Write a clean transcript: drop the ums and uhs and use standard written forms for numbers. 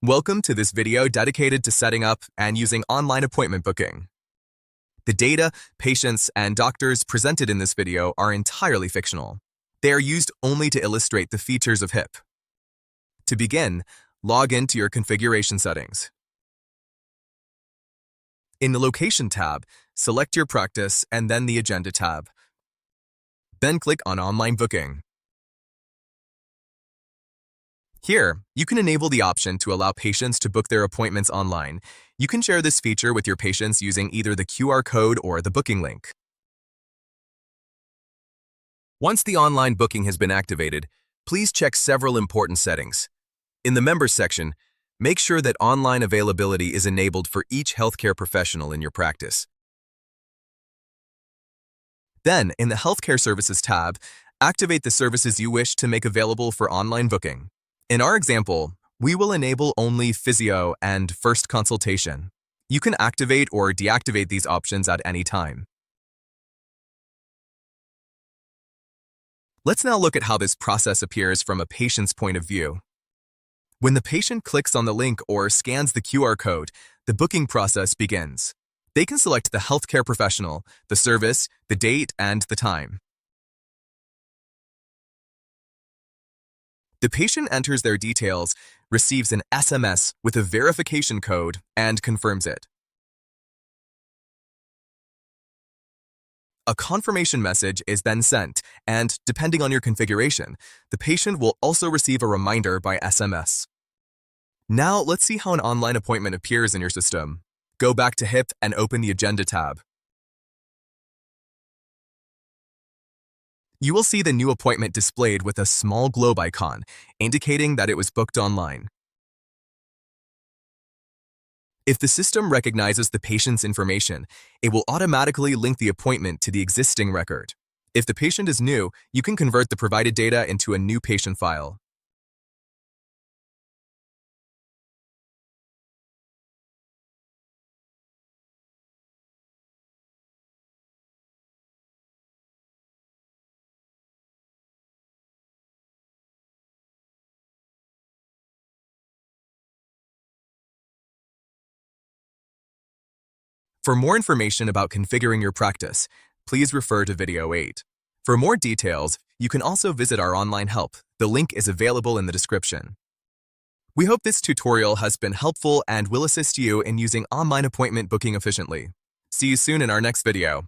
Welcome to this video dedicated to setting up and using online appointment booking. The data, patients, and doctors presented in this video are entirely fictional. They are used only to illustrate the features of HIP. To begin, log into your configuration settings. In the Location tab, select your practice and then the Agenda tab. Then click on Online Booking. Here, you can enable the option to allow patients to book their appointments online. You can share this feature with your patients using either the QR code or the booking link. Once the online booking has been activated, please check several important settings. In the Members section, make sure that online availability is enabled for each healthcare professional in your practice. Then, in the Healthcare Services tab, activate the services you wish to make available for online booking. In our example, we will enable only physio and first consultation. You can activate or deactivate these options at any time. Let's now look at how this process appears from a patient's point of view. When the patient clicks on the link or scans the QR code, the booking process begins. They can select the healthcare professional, the service, the date, and the time. The patient enters their details, receives an SMS with a verification code, and confirms it. A confirmation message is then sent, and depending on your configuration, the patient will also receive a reminder by SMS. Now, let's see how an online appointment appears in your system. Go back to HIP and open the Agenda tab. You will see the new appointment displayed with a small globe icon, indicating that it was booked online. If the system recognizes the patient's information, it will automatically link the appointment to the existing record. If the patient is new, you can convert the provided data into a new patient file. For more information about configuring your practice, please refer to video 8. For more details, you can also visit our online help. The link is available in the description. We hope this tutorial has been helpful and will assist you in using online appointment booking efficiently. See you soon in our next video.